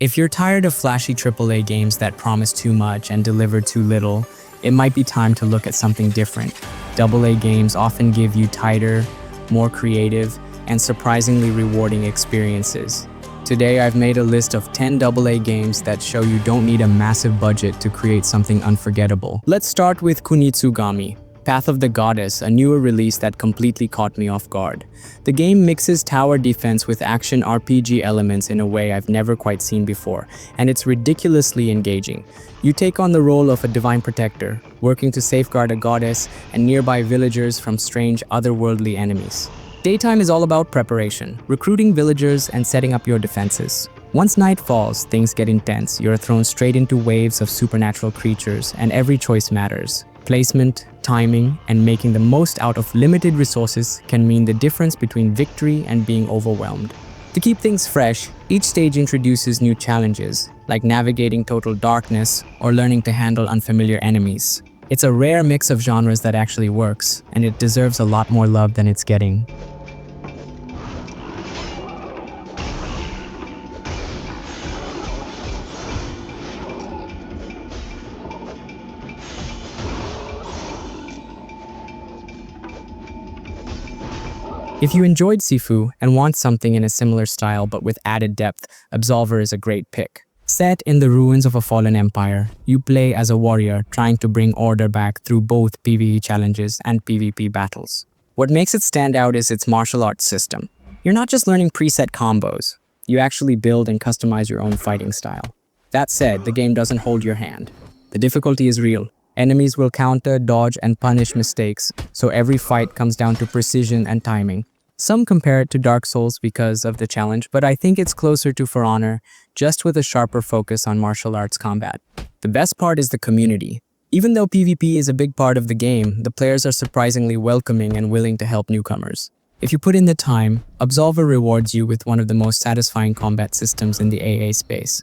If you're tired of flashy AAA games that promise too much and deliver too little, it might be time to look at something different. AA games often give you tighter, more creative, and surprisingly rewarding experiences. Today, I've made a list of 10 AA games that show you don't need a massive budget to create something unforgettable. Let's start with Kunitsu-Gami, Path of the Goddess, a newer release that completely caught me off guard. The game mixes tower defense with action RPG elements in a way I've never quite seen before, and it's ridiculously engaging. You take on the role of a divine protector, working to safeguard a goddess and nearby villagers from strange otherworldly enemies. Daytime is all about preparation, recruiting villagers and setting up your defenses. Once night falls, things get intense. You're thrown straight into waves of supernatural creatures, and every choice matters. Placement, timing, and making the most out of limited resources can mean the difference between victory and being overwhelmed. To keep things fresh, each stage introduces new challenges, like navigating total darkness or learning to handle unfamiliar enemies. It's a rare mix of genres that actually works, and it deserves a lot more love than it's getting. If you enjoyed Sifu and want something in a similar style but with added depth, Absolver is a great pick. Set in the ruins of a fallen empire, you play as a warrior trying to bring order back through both PvE challenges and PvP battles. What makes it stand out is its martial arts system. You're not just learning preset combos, you actually build and customize your own fighting style. That said, the game doesn't hold your hand. The difficulty is real. Enemies will counter, dodge, and punish mistakes, so every fight comes down to precision and timing. Some compare it to Dark Souls because of the challenge, but I think it's closer to For Honor, just with a sharper focus on martial arts combat. The best part is the community. Even though PvP is a big part of the game, the players are surprisingly welcoming and willing to help newcomers. If you put in the time, Absolver rewards you with one of the most satisfying combat systems in the AA space.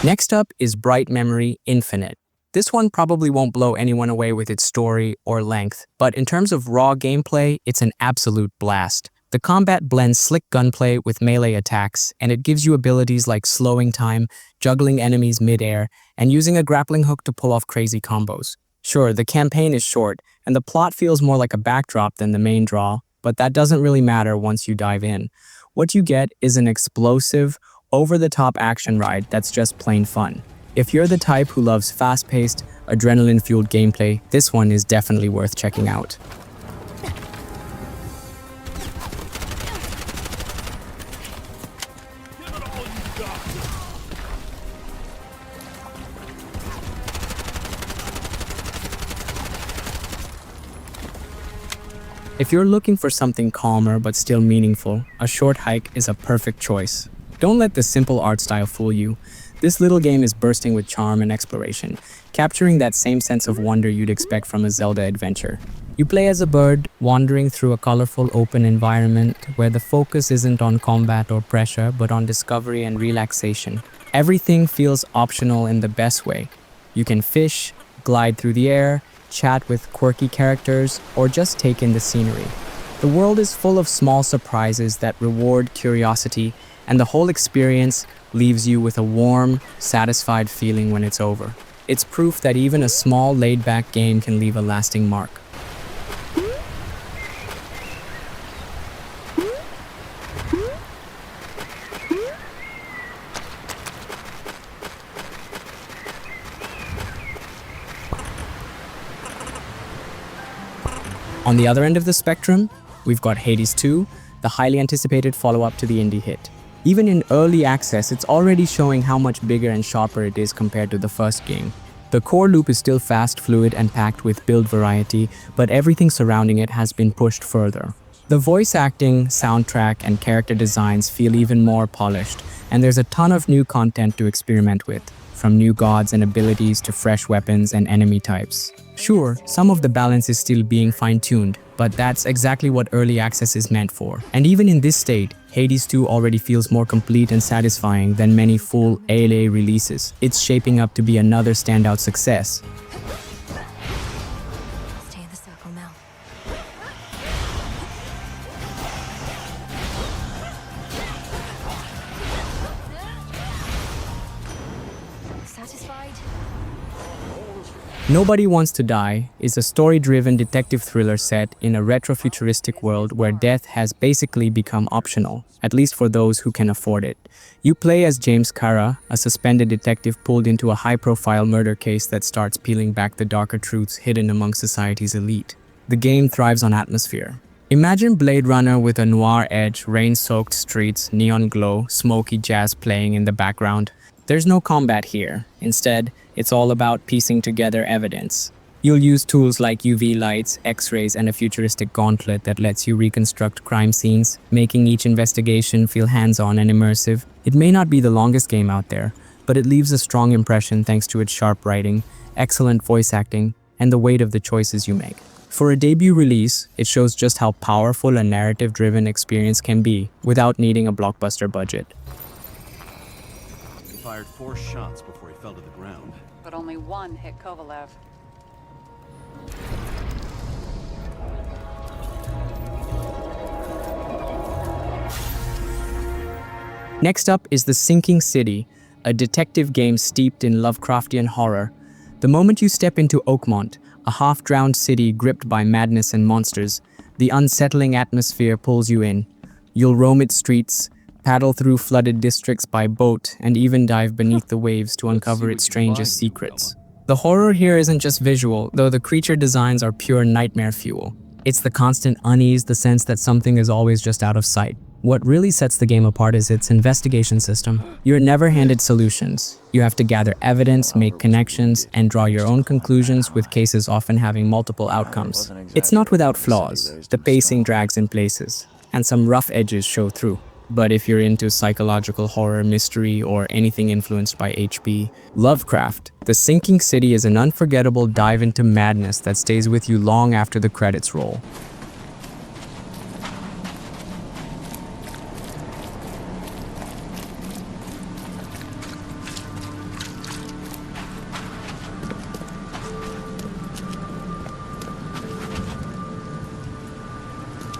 Next up is Bright Memory Infinite. This one probably won't blow anyone away with its story or length, but in terms of raw gameplay, it's an absolute blast. The combat blends slick gunplay with melee attacks, and it gives you abilities like slowing time, juggling enemies mid-air, and using a grappling hook to pull off crazy combos. Sure, the campaign is short, and the plot feels more like a backdrop than the main draw, but that doesn't really matter once you dive in. What you get is an explosive, over-the-top action ride that's just plain fun. If you're the type who loves fast-paced, adrenaline-fueled gameplay, this one is definitely worth checking out. If you're looking for something calmer but still meaningful, A Short Hike is a perfect choice. Don't let the simple art style fool you. This little game is bursting with charm and exploration, capturing that same sense of wonder you'd expect from a Zelda adventure. You play as a bird, wandering through a colorful open environment where the focus isn't on combat or pressure, but on discovery and relaxation. Everything feels optional in the best way. You can fish, glide through the air, chat with quirky characters, or just take in the scenery. The world is full of small surprises that reward curiosity, and the whole experience leaves you with a warm, satisfied feeling when it's over. It's proof that even a small, laid-back game can leave a lasting mark. On the other end of the spectrum, we've got Hades 2, the highly anticipated follow-up to the indie hit. Even in early access, it's already showing how much bigger and sharper it is compared to the first game. The core loop is still fast, fluid, and packed with build variety, but everything surrounding it has been pushed further. The voice acting, soundtrack, and character designs feel even more polished, and there's a ton of new content to experiment with, from new gods and abilities to fresh weapons and enemy types. Sure, some of the balance is still being fine-tuned, but that's exactly what early access is meant for. And even in this state, Hades 2 already feels more complete and satisfying than many full AAA releases. It's shaping up to be another standout success. Stay in the circle now. Satisfied? Nobody Wants to Die is a story-driven detective thriller set in a retro-futuristic world where death has basically become optional, at least for those who can afford it. You play as James Kara, a suspended detective pulled into a high-profile murder case that starts peeling back the darker truths hidden among society's elite. The game thrives on atmosphere. Imagine Blade Runner with a noir edge, rain-soaked streets, neon glow, smoky jazz playing in the background. There's no combat here. Instead, it's all about piecing together evidence. You'll use tools like UV lights, X-rays, and a futuristic gauntlet that lets you reconstruct crime scenes, making each investigation feel hands-on and immersive. It may not be the longest game out there, but it leaves a strong impression thanks to its sharp writing, excellent voice acting, and the weight of the choices you make. For a debut release, it shows just how powerful a narrative-driven experience can be without needing a blockbuster budget. He fired 4 shots before he fell to the ground. But only one hit Kovalev. Next up is The Sinking City, a detective game steeped in Lovecraftian horror. The moment you step into Oakmont, a half-drowned city gripped by madness and monsters, the unsettling atmosphere pulls you in. You'll roam its streets, paddle through flooded districts by boat, and even dive beneath the waves to uncover its strangest secrets. The horror here isn't just visual, though the creature designs are pure nightmare fuel. It's the constant unease, the sense that something is always just out of sight. What really sets the game apart is its investigation system. You're never handed solutions. You have to gather evidence, make connections, and draw your own conclusions, with cases often having multiple outcomes. It's not without flaws. The pacing drags in places, and some rough edges show through. But if you're into psychological horror, mystery, or anything influenced by H.P. Lovecraft, The Sinking City is an unforgettable dive into madness that stays with you long after the credits roll.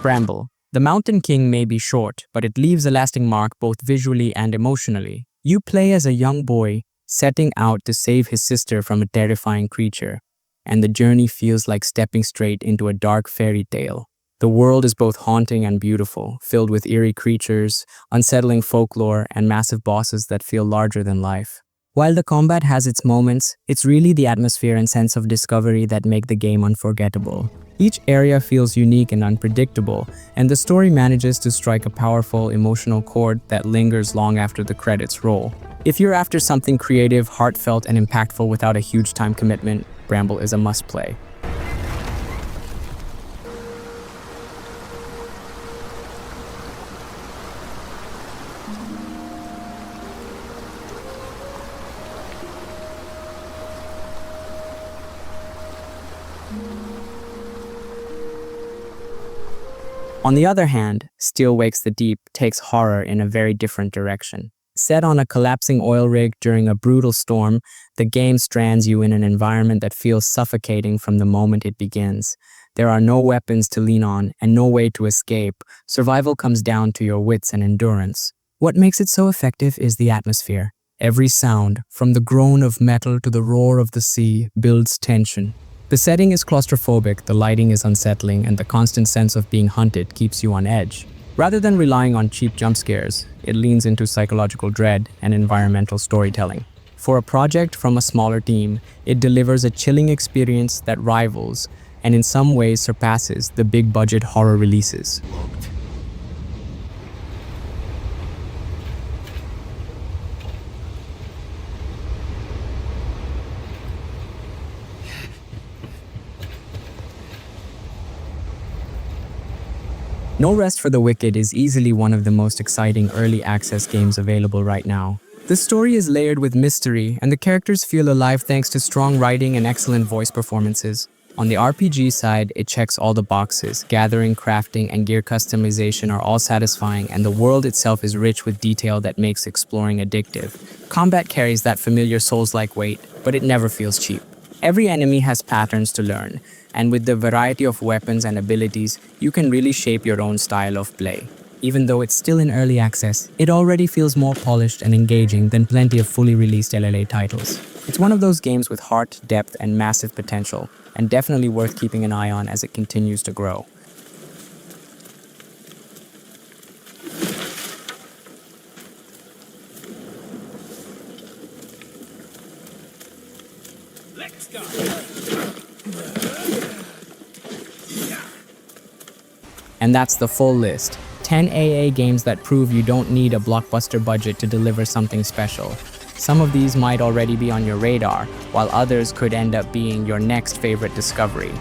Bramble. The Mountain King may be short, but it leaves a lasting mark both visually and emotionally. You play as a young boy, setting out to save his sister from a terrifying creature, and the journey feels like stepping straight into a dark fairy tale. The world is both haunting and beautiful, filled with eerie creatures, unsettling folklore, and massive bosses that feel larger than life. While the combat has its moments, it's really the atmosphere and sense of discovery that make the game unforgettable. Each area feels unique and unpredictable, and the story manages to strike a powerful emotional chord that lingers long after the credits roll. If you're after something creative, heartfelt, and impactful without a huge time commitment, Bramble is a must-play. On the other hand, Still Wakes the Deep takes horror in a very different direction. Set on a collapsing oil rig during a brutal storm, the game strands you in an environment that feels suffocating from the moment it begins. There are no weapons to lean on and no way to escape. Survival comes down to your wits and endurance. What makes it so effective is the atmosphere. Every sound, from the groan of metal to the roar of the sea, builds tension. The setting is claustrophobic, the lighting is unsettling, and the constant sense of being hunted keeps you on edge. Rather than relying on cheap jump scares, it leans into psychological dread and environmental storytelling. For a project from a smaller team, it delivers a chilling experience that rivals, and in some ways surpasses, the big-budget horror releases. No Rest for the Wicked is easily one of the most exciting early access games available right now. The story is layered with mystery, and the characters feel alive thanks to strong writing and excellent voice performances. On the RPG side, it checks all the boxes. Gathering, crafting, and gear customization are all satisfying, and the world itself is rich with detail that makes exploring addictive. Combat carries that familiar Souls-like weight, but it never feels cheap. Every enemy has patterns to learn, and with the variety of weapons and abilities, you can really shape your own style of play. Even though it's still in early access, it already feels more polished and engaging than plenty of fully released AAA titles. It's one of those games with heart, depth, and massive potential, and definitely worth keeping an eye on as it continues to grow. Let's go. And that's the full list. 10 AA games that prove you don't need a blockbuster budget to deliver something special. Some of these might already be on your radar, while others could end up being your next favorite discovery.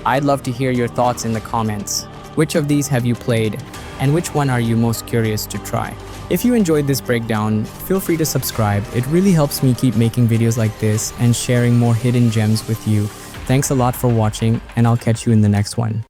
I'd love to hear your thoughts in the comments. Which of these have you played, and which one are you most curious to try? If you enjoyed this breakdown, feel free to subscribe. It really helps me keep making videos like this and sharing more hidden gems with you. Thanks a lot for watching, and I'll catch you in the next one.